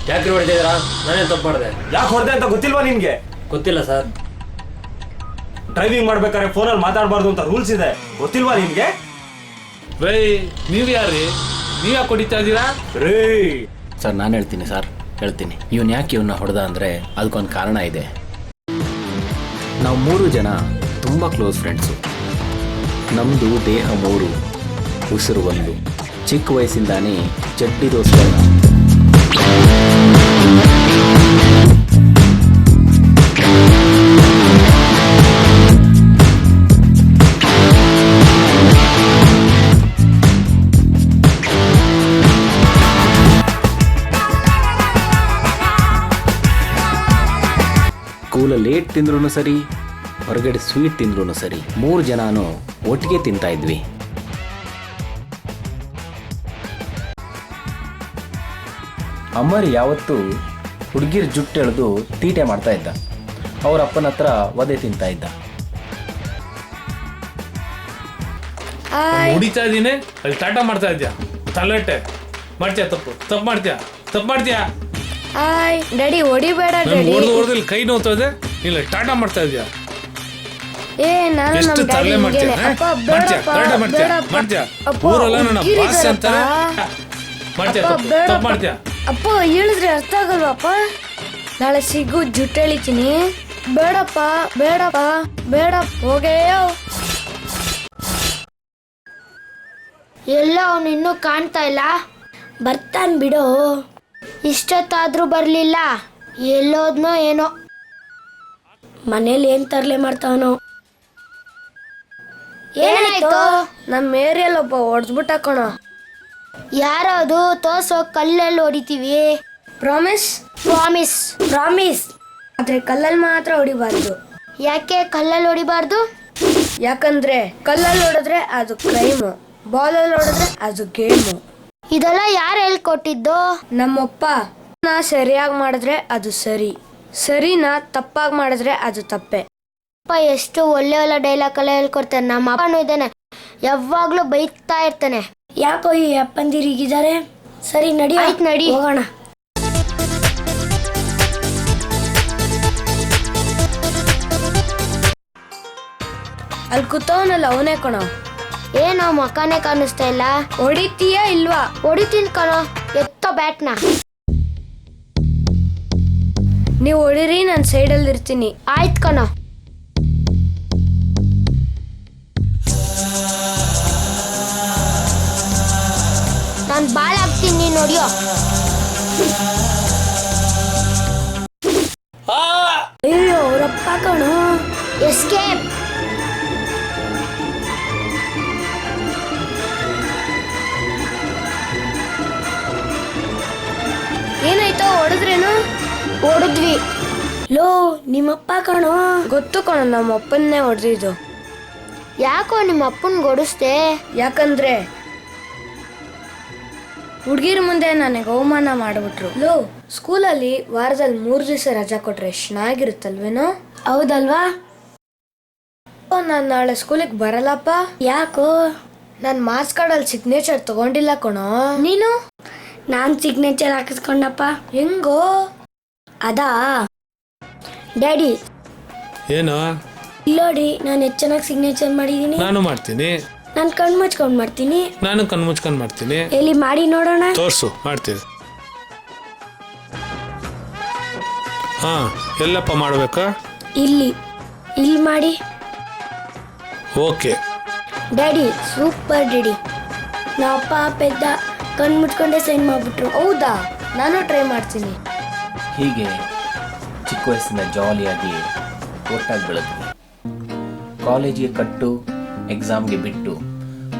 ಯಾಕೆ ಹೊಡೆದಿದ್ದೀರಾ? ನಾನೇನು ತಪ್ಪು ಮಾಡಿದೆ? ಯಾಕೆ ಹೊಡೆದೆ ಅಂತ ಗೊತ್ತಿಲ್ವಾ ನಿನ್ಗೆ? ಗೊತ್ತಿಲ್ಲ ಸರ್. ಡ್ರೈವಿಂಗ್ ಮಾಡ್ಬೇಕಾದ್ರೆ ಫೋನಲ್ಲಿ ಮಾತಾಡಬಾರ್ದು ಅಂತ ರೂಲ್ಸ್ ಇದೆ, ಗೊತ್ತಿಲ್ವಾ ನಿನ್ಗೆ? ರೈ ನೀವು ಯಾರೀ? ನೀವು ಯಾಕೆ ಹೊಡಿತಾ ಇದ್ದೀರಾ? ರೇ ಸರ್ ನಾನು ಹೇಳ್ತೀನಿ. ಇವನು ಯಾಕೆ ಇವನ್ನ ಹೊಡೆದ ಅಂದರೆ ಅದಕ್ಕೊಂದು ಕಾರಣ ಇದೆ. ನಾವು 3 ಜನ ತುಂಬ ಕ್ಲೋಸ್ ಫ್ರೆಂಡ್ಸು. ನಮ್ಮದು ದೇಹ 3, ಉಸಿರು 1. ಚಿಕ್ಕ ವಯಸ್ಸಿಂದಾನೇ ಚಡ್ಡಿ ದೋಸ್ತರ. ಸ್ಕೂಲಲ್ಲಿ ಲೇಟ್ ತಿಂದ್ರೂ ಸರಿ, ಹೊರಗಡೆ ಸ್ವೀಟ್ ತಿಂದ್ರೂ ಸರಿ, 3 ಜನನೂ ಒಟ್ಟಿಗೆ ತಿಂತಾ ಇದ್ವಿ. ಅಮ್ಮರ್ ಯಾವತ್ತೂ ಹುಡುಗಿರ ಜುಟ್ಟು ಎಳೆದು ತೀಟೆ ಮಾಡ್ತಾ ಇದ್ದ. ಅವ್ರ ಅಪ್ಪನ ಹತ್ರ ಒದೆ ತಿಂತಾ ಇದ್ದ. ಹೊಡಿತಾ ಇದ್ದೀನಿ, ಅಲ್ಲಿ ಟಾಟಾ ಮಾಡ್ತಾ ಇದ್ಯಾ? ತಲೆಟೆ ಮಾಡ್ತೀಯಾ? ತಪ್ಪು ಮಾಡ್ತೀಯಾ? ಹಾಯ್ ಡ್ಯಾಡಿ, ಹೊಡಿಬೇಡ ಡ್ಯಾಡಿ. ಹೊಡೆದಲ್ಲಿ ಕೈ ನೋವ್ತಾ ಇದೆ, ಇಲ್ಲ ಟಾಟಾ ಮಾಡ್ತಾ ಇದ್ಯಾ? ಏ ನಾನು ಎಷ್ಟು ನಮ್ಮ ತಲೆ ಡ್ಯಾಡಿ ಮಾಡ್ತೀಯ? ಮಾಡ್ತೀಯಾ? ಊರೆಲ್ಲ ನನ್ನ ಬಾಸ್ ಅಂತಾರೆ. ಮಾಡ್ತೀಯಾ? ಅಪ್ಪ ಹೇಳಿದ್ರೆ ಅರ್ಥ ಆಗಲ್ವಪ್ಪ? ನಾಳೆ ಸಿಗು ಜುಟ್ಟು ಎಳಿತೀನಿ. ಬೇಡಪ್ಪ ಹೋಗೇಯೋ. ಎಲ್ಲ ಅವನು ಇನ್ನೂ ಕಾಣ್ತಾ ಇಲ್ಲ. ಬರ್ತಾನ್ ಬಿಡು. ಇಷ್ಟೊತ್ತಾದ್ರೂ ಬರ್ಲಿಲ್ಲ, ಎಲ್ಲೋದ್ನೋ ಏನೋ. ಮನೇಲಿ ಏನ್ ತರ್ಲೆ ಮಾಡ್ತಾವನೋ. ಏನಾಯ್ತು? ನಮ್ಮ ಏರಿಯಲ್ಲಿ ಒಬ್ಬ ಹೊಡೆದ್ಬಿಟ್ಟ ಕಣೋ. ಯಾರದು? ತೋರ್ಸೋ, ಕಲ್ಲಲ್ಲಿ ಹೊಡಿತೀವಿ. ಪ್ರಾಮಿಸ್. ಆದ್ರೆ ಕಲ್ಲಲ್ಲಿ ಮಾತ್ರ ಹೊಡಿಬಾರ್ದು. ಯಾಕೆ ಕಲ್ಲಲ್ಲಿ ಹೊಡಿಬಾರ್ದು? ಯಾಕಂದ್ರೆ ಕಲ್ಲಲ್ಲಿ ಹೊಡೆದ್ರೆ ಅದು ಕ್ರೈಮು, ಬಾಲಲ್ಲಿ ಹೊಡೆದ್ರೆ ಅದು ಗೇಮು. ಇದೆಲ್ಲ ಯಾರು ಹೇಳ್ಕೊಟ್ಟಿದ್ದು? ನಮ್ಮಪ್ಪ. ನಾ ಸರಿಯಾಗಿ ಮಾಡಿದ್ರೆ ಅದು ಸರಿನ ತಪ್ಪಾಗಿ ಮಾಡಿದ್ರೆ ಅದು ತಪ್ಪೆ. ಅಪ್ಪ ಎಷ್ಟು ಒಳ್ಳೆ ಡೈಲಾಗ್ ಎಲ್ಲ ಹೇಳ್ಕೊಡ್ತಾನೆ. ನಮ್ಮ ಅಪ್ಪನೂ ಇದ್ದಾನೆ, ಯಾವಾಗ್ಲೂ ಬೈತಾ ಇರ್ತಾನೆ. ಯಾಕೋ ಈ ಅಪ್ಪಂದಿರಿಗಿದ್ದಾರೆ? ಸರಿ ನಡಿ, ಆಯ್ತು ನಡಿ ಹೋಗೋಣ. ಅಲ್ಲಿ ಕೂತವನಲ್ಲ ಅವನೇ ಕಣೋ. ಏನೋ ಮಕ್ಕನೇ ಕಾಣಿಸ್ತಾ ಇಲ್ಲ. ಹೊಡಿತೀಯಾ ಇಲ್ವಾ? ಹೊಡಿತೀನಿ ಕಣೋ, ಎತ್ತೋ ಬ್ಯಾಟ್ನ. ನೀವು ಹೊಡಿರಿ, ನಾನು ಸೈಡಲ್ಲಿ ಇರ್ತೀನಿ. ಆಯ್ತು ಕಣೋ. ನಾನು ಬಾಲ್ ಹಾಕ್ತೀನಿ, ನೀನು ಹೊಡಿಯೋ. ಅಯ್ಯೋ ಅವರಪ್ಪ ಕಣೋ. ಎಸ್ಕೇಪ್. ಏನಾಯ್ತೋ? ಹೊಡೆದ್ರೇನು? ಹೊಡೆದ್ವಿ. ಲೋ ನಿಮ್ಮಪ್ಪ ಕಣೋ. ಗೊತ್ತು ಕಣೋ, ನಮ್ಮ ಅಪ್ಪನ್ನೇ ಹೊಡೆದಿದ್ದು. ಯಾಕೋ ನಿಮ್ಮ ಅಪ್ಪನ್ ಹೊಡಿಸ್ದೆ? ಯಾಕಂದ್ರೆ ಹುಡುಗಿರ ಮುಂದೆ ನನಗೆ ಅವಮಾನ ಮಾಡಿಬಿಟ್ರು. ಲೋ ಸ್ಕೂಲಲ್ಲಿ ವಾರದಲ್ಲಿ 3 ದಿವಸ ರಜಾ ಕೊಟ್ರೆ ಚೆನ್ನಾಗಿರುತ್ತಲ್ವೇನೋ? ಹೌದಲ್ವಾ? ನಾನು ನಾಳೆ ಸ್ಕೂಲಿಗೆ ಬರಲ್ಲಪ್ಪ. ಯಾಕೋ? ನಾನು ಮಾರ್ಕ್ಸ್ ಕಾರ್ಡಲ್ಲಿ ಸಿಗ್ನೇಚರ್ ತಗೊಂಡಿಲ್ಲ ಕಣೋ. ನೀನು? ನಾನು ಸಿಗ್ನೇಚರ್ ಹಾಕಿಸ್ಕೊಂಡಪ್ಪ. ಹೆಂಗೋ? ಅದಾ ಡ್ಯಾಡಿ. ಏನು? ಇಲ್ಲೋಡಿ, ನಾನು ಎಷ್ಟು ಚೆನ್ನಾಗಿ ಸಿಗ್ನೇಚರ್ ಮಾಡಿದ್ದೀನಿ. ನಾನು ಮಾಡ್ತೀನಿ. ನಾನು ಕಣ್ಣು ಮುಚ್ಕೊಂಡು ಮಾಡ್ತೀನಿ. ನಾನು ಕಣ್ಣು ಮುಚ್ಕೊಂಡು ಮಾಡ್ತೀನಿ. ಎಲ್ಲಿ ಮಾಡಿ ನೋಡೋಣ. ತೋರ್ಸು, ಮಾಡ್ತೀನಿ. ಹಾ, ಎಲ್ಲಪ್ಪ ಮಾಡ್ಬೇಕಾ? ಇಲ್ಲಿ ಮಾಡಿ. Okay daddy, super daddy. ನಮ್ಮ ಅಪ್ಪ ಪೆದ್ದ ಕಣ್ಣು ಮುಚ್ಕೊಂಡೆ ಸೈನ್ ಮಾಡಿಬಿಟ್ರು. ಹೌದಾ? ನಾನು ಟ್ರೈ ಮಾಡ್ತೀನಿ. ಹೀಗೆ ಚಿಕ್ಕ ವಯಸ್ಸಿನ ಜಾಲಿಯಾಗಿ ಒಟ್ಟಾಗಿ ಬೆಳೆದ್ವಿ. ಕಾಲೇಜಿಗೆ ಕಟ್ಟು, ಎಕ್ಸಾಮ್ಗೆ ಬಿಟ್ಟು,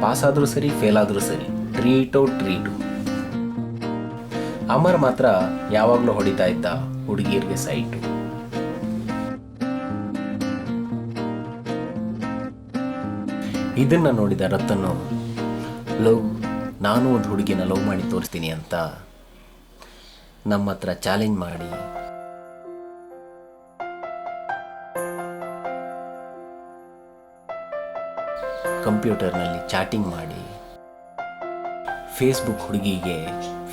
ಪಾಸ್ ಆದರೂ ಸರಿ ಫೇಲ್ ಆದರೂ ಸರಿ, ಟ್ರೀಟು. ಅಮರ್ ಮಾತ್ರ ಯಾವಾಗಲೂ ಹೊಡಿತಾ ಇದ್ದ ಹುಡುಗಿಯರಿಗೆ ಸೈಟು. ಇದನ್ನು ನೋಡಿದ ರತನು, ನಾನು ಒಂದು ಹುಡುಗಿನ ಲವ್ ಮಾಡಿ ತೋರಿಸ್ತೀನಿ ಅಂತ ನಮ್ಮ ಹತ್ರ ಚಾಲೆಂಜ್ ಮಾಡಿ ಕಂಪ್ಯೂಟರ್ನಲ್ಲಿ ಚಾಟಿಂಗ್ ಮಾಡಿ ಫೇಸ್ಬುಕ್ ಹುಡುಗಿಗೆ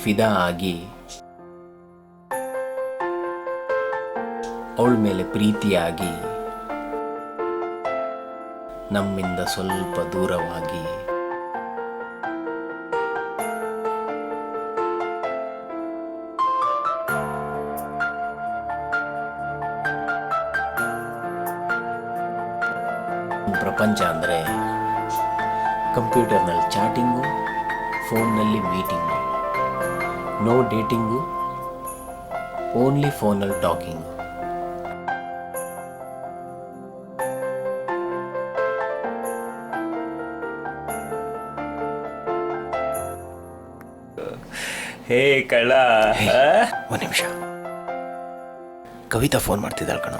ಫಿದಾ ಆಗಿ ಅವಳ ಮೇಲೆ ಪ್ರೀತಿಯಾಗಿ ನಮ್ಮಿಂದ ಸ್ವಲ್ಪ ದೂರವಾಗಿ ಪ್ರಪಂಚ ಅಂದರೆ ಕಂಪ್ಯೂಟರ್ನಲ್ಲಿ ಚಾಟಿಂಗು, ಫೋನ್ನಲ್ಲಿ ಮೀಟಿಂಗು, ನೋ ಡೇಟಿಂಗು, ಓನ್ಲಿ ಫೋನಲ್ಲಿ ಟಾಕಿಂಗು. ಹೇ ಕಳ್ಳ, ಒಂದು ನಿಮಿಷ, ಕವಿತಾ ಫೋನ್ ಮಾಡ್ತಿದ್ದಾಳ ಕಣ.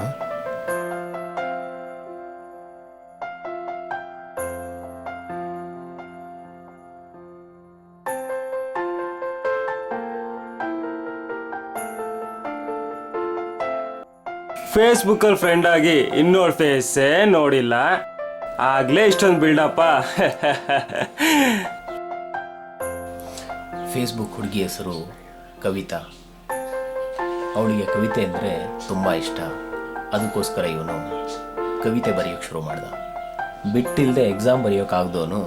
ಫೇಸ್ಬುಕ್ಕಲ್ಲಿ ಫ್ರೆಂಡ್ ಆಗಿ ಇನ್ನೋಡ್ ಫೇಸೇ ನೋಡಿಲ್ಲ, ಆಗ್ಲೇ ಇಷ್ಟೊಂದು ಬಿಲ್ಡಪ್ಪ. ಫೇಸ್ಬುಕ್ ಹುಡುಗಿ ಹೆಸರು ಕವಿತಾ. ಅವಳಿಗೆ ಕವಿತೆ ಅಂದರೆ ತುಂಬ ಇಷ್ಟ. ಅದಕ್ಕೋಸ್ಕರ ಇವನು ಕವಿತೆ ಬರೆಯೋಕ್ಕೆ ಶುರು ಮಾಡ್ದ. ಬಿಟ್ಟಿಲ್ಲದೆ ಎಕ್ಸಾಮ್ ಬರೆಯೋಕ್ಕಾಗ್ದವನು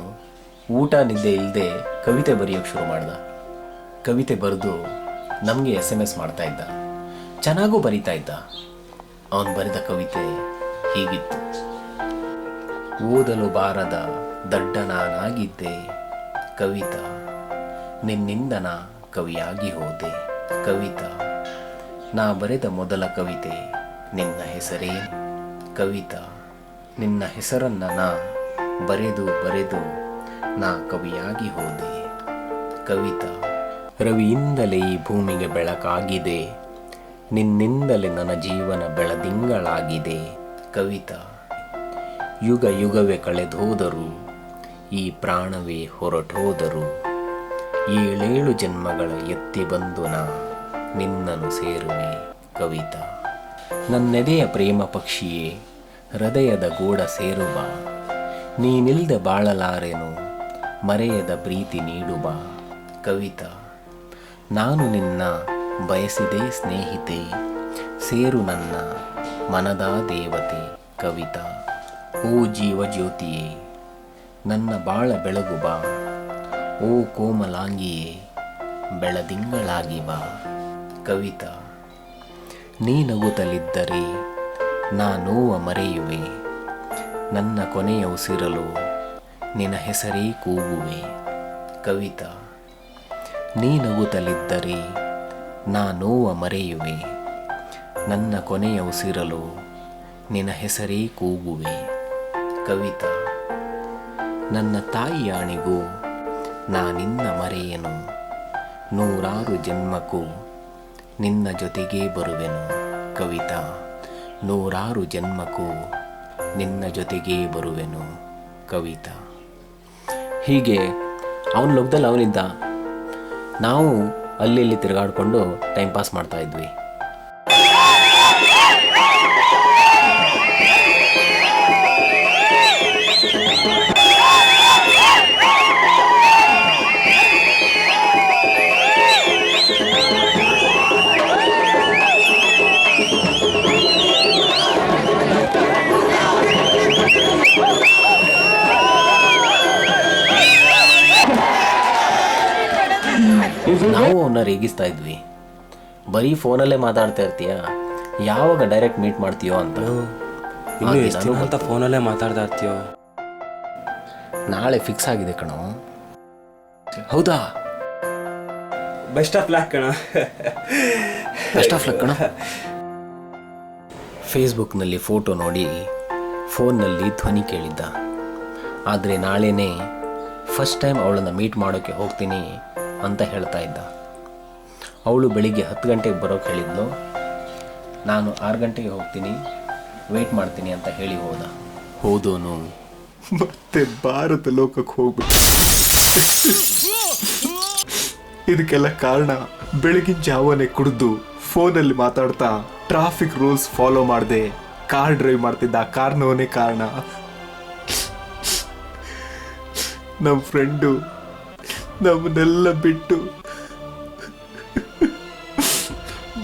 ಊಟ ನಿದ್ದೆ ಇಲ್ಲದೆ ಕವಿತೆ ಬರೆಯೋಕ್ಕೆ ಶುರು ಮಾಡ್ದ. ಕವಿತೆ ಬರೆದು ನಮಗೆ SMS ಮಾಡ್ತಾಯಿದ್ದ. ಚೆನ್ನಾಗೂ ಬರೀತಾ ಇದ್ದ. ಅವನು ಬರೆದ ಕವಿತೆ ಹೀಗಿತ್ತು: ಓದಲು ಬಾರದ ದಡ್ಡ ನಾನಾಗಿದ್ದೆ ಕವಿತಾ, ನಿನ್ನಿಂದ ನಾ ಕವಿಯಾಗಿ ಹೋದೆ ಕವಿತಾ, ನಾ ಬರೆದ ಮೊದಲ ಕವಿತೆ ನಿನ್ನ ಹೆಸರೇ ಕವಿತಾ, ನಿನ್ನ ಹೆಸರನ್ನ ನಾ ಬರೆದು ಬರೆದು ನಾ ಕವಿಯಾಗಿ ಹೋದೆ ಕವಿತಾ, ರವಿಯಿಂದಲೇ ಈ ಭೂಮಿಗೆ ಬೆಳಕಾಗಿದೆ, ನಿನ್ನಿಂದಲೇ ನನ್ನ ಜೀವನ ಬೆಳದಿಂಗಳಾಗಿದೆ ಕವಿತಾ, ಯುಗ ಯುಗವೇ ಕಳೆದೋದರು, ಈ ಪ್ರಾಣವೇ ಹೊರಟೋದರು, 7 ಜನ್ಮಗಳ ಎತ್ತಿ ಬಂದು ನಾ ನಿನ್ನನ್ನು ಸೇರುವೆ ಕವಿತಾ, ನನ್ನೆದೆಯ ಪ್ರೇಮ ಪಕ್ಷಿಯೇ ಹೃದಯದ ಗೂಡ ಸೇರುವ, ನೀನಿಲ್ದೆ ಬಾಳಲಾರೆನು ಮರೆಯದ ಪ್ರೀತಿ ನೀಡುವ ಕವಿತಾ, ನಾನು ನಿನ್ನ ಬಯಸಿದೆ ಸ್ನೇಹಿತೆ, ಸೇರು ನನ್ನ ಮನದ ದೇವತೆ ಕವಿತಾ, ಓ ಜೀವ ಜ್ಯೋತಿಯೇ ನನ್ನ ಬಾಳ ಬೆಳಗು ಬಾ, ಓ ಕೋಮಲಾಂಗಿಯೇ ಬೆಳದಿಂಗಳಾಗಿ ಬಾ ಕವಿತಾ, ನೀ ನಗುತ್ತಲಿದ್ದರೆ ನಾ ನೋವ ಮರೆಯುವೆ, ನನ್ನ ಕೊನೆಯ ಉಸಿರಲು ನಿನ್ನ ಹೆಸರೇ ಕೂಗುವೆ ಕವಿತಾ, ನೀ ನಗುತ್ತಲಿದ್ದರೆ ನಾ ನೋವ ಮರೆಯುವೆ, ನನ್ನ ಕೊನೆಯ ಉಸಿರಲು ನಿನ್ನ ಹೆಸರೇ ಕೂಗುವೆ ಕವಿತಾ, ನನ್ನ ತಾಯಿಯಾಣಿಗೂ ನಾ ನಿನ್ನ ಮರೆಯನು, 100 ಜನ್ಮಕ್ಕೂ ನಿನ್ನ ಜೊತೆಗೇ ಬರುವೆನು ಕವಿತಾ, 100 ಜನ್ಮಕ್ಕೂ ನಿನ್ನ ಜೊತೆಗೇ ಬರುವೆನು ಕವಿತಾ. ಹೀಗೆ ಅವನ ಲೋಕದಲ್ಲಿ ಅವನಿದ್ದ. ನಾವು ಅಲ್ಲಿ ಇಲ್ಲಿ ತಿರುಗಾಡಿಕೊಂಡು ಟೈಮ್ ಪಾಸ್ ಮಾಡ್ತಾ ಇದ್ವಿ. ನಾವು ಅವನ್ನ ರೇಗಿಸ್ತಾ ಇದ್ವಿ. ಬರೀ ಫೋನಲ್ಲೇ ಮಾತಾಡ್ತಾ ಇರ್ತೀಯ, ಯಾವಾಗ ಡೈರೆಕ್ಟ್ ಮೀಟ್ ಮಾಡ್ತೀಯೋ ಅಂತ. ಇನ್ನು ಎಷ್ಟು ದಿನ ಅಂತ ಫೋನಲ್ಲೇ ಮಾತಾಡ್ತಾ ಇರ್ತೀಯೋ? ನಾಳೆ ಫಿಕ್ಸ್ ಆಗಿದೆ ಕಣೋ. ಹೌದಾ? ಬೆಸ್ಟ್ ಆಫ್ ಲಕ್ ಕಣ. ಬೆಸ್ಟ್ ಆಫ್ ಲಕ್ ಕಣ. ಫೇಸ್ಬುಕ್ನಲ್ಲಿ ಫೋಟೋ ನೋಡಿ ಫೋನ್ನಲ್ಲಿ ಧ್ವನಿ ಕೇಳಿದ್ದ. ಆದರೆ ನಾಳೆನೇ ಫಸ್ಟ್ ಟೈಮ್ ಅವಳನ್ನು ಮೀಟ್ ಮಾಡೋಕ್ಕೆ ಹೋಗ್ತೀನಿ ಅಂತ ಹೇಳ್ತಾ ಇದ್ದ. ಅವಳು ಬೆಳಿಗ್ಗೆ 10 ಗಂಟೆಗೆ ಬರೋಕ್ಕೆ ಹೇಳಿದ್ಲು. ನಾನು 6 ಗಂಟೆಗೆ ಹೋಗ್ತೀನಿ, ವೆಯ್ಟ್ ಮಾಡ್ತೀನಿ ಅಂತ ಹೇಳಿ ಹೋದೋನು ಮತ್ತೆ ಭಾರತ ಲೋಕಕ್ಕೆ ಹೋಗ್ಬಿಟ್ಟು. ಇದಕ್ಕೆಲ್ಲ ಕಾರಣ ಬೆಳಗಿನ ಜಾವನೆ ಕುಡಿದು ಫೋನಲ್ಲಿ ಮಾತಾಡ್ತಾ ಟ್ರಾಫಿಕ್ ರೂಲ್ಸ್ ಫಾಲೋ ಮಾಡದೆ ಕಾರ್ ಡ್ರೈವ್ ಮಾಡ್ತಿದ್ದ ಕಾರ್ನವನೇ ಕಾರಣ. ನಮ್ಮ ಫ್ರೆಂಡು ನಮ್ಮನ್ನೆಲ್ಲ ಬಿಟ್ಟು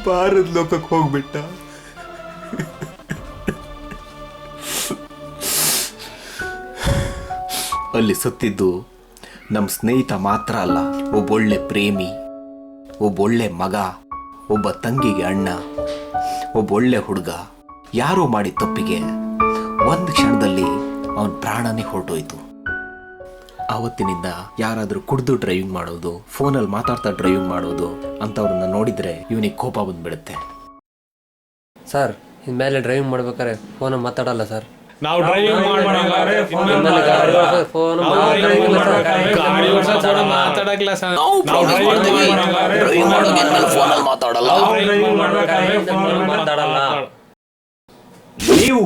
ಭಾರತ ಲೋಕಕ್ಕೆ ಹೋಗ್ಬಿಟ್ಟ. ನಮ್ಮಲ್ಲಿ ಸತ್ತಿದ್ದು ನಮ್ಮ ಸ್ನೇಹಿತ ಮಾತ್ರ ಅಲ್ಲ, ಒಬ್ಬೊಳ್ಳೆ ಪ್ರೇಮಿ, ಒಬ್ಬೊಳ್ಳೆ ಮಗ, ಒಬ್ಬ ತಂಗಿಗೆ ಅಣ್ಣ, ಒಬ್ಬೊಳ್ಳೆ ಹುಡುಗ. ಯಾರೋ ಮಾಡಿದ ತಪ್ಪಿಗೆ ಒಂದು ಕ್ಷಣದಲ್ಲಿ ಅವನ ಪ್ರಾಣನೇ ಹೊರಟೋಯ್ತು. ಆವತ್ತಿನಿಂದ ಯಾರಾದರೂ ಕುಡಿದು ಡ್ರೈವಿಂಗ್ ಮಾಡೋದು, ಫೋನಲ್ಲಿ ಮಾತಾಡ್ತಾ ಡ್ರೈವಿಂಗ್ ಮಾಡೋದು ಅಂಥವ್ರನ್ನ ನೋಡಿದರೆ ಇವನಿಗೆ ಕೋಪ ಬಂದ್ಬಿಡುತ್ತೆ. ಸರ್ ಇನ್ಮೇಲೆ ಡ್ರೈವಿಂಗ್ ಮಾಡ್ಬೇಕಾದ್ರೆ ಫೋನ್ ಮಾತಾಡಲ್ಲ ಸರ್. ನಾವು ಡ್ರೈವಿಂಗ್ ಮಾಡ್ಬೇಕಾದ್ರೆ ಇನ್ಮೇಲೆ ಗಾಡಿ ಓಡ್ಸೋ ಫೋನ್ ಗಾಡಿ ಓಡ್ಸೋದ್ ಕೂಡ ಮಾತಾಡಕ್ಕಿಲ್ಲ ಸರ್. ನಾವು ಮಾತಾಡಲ್ಲ. ನೀವು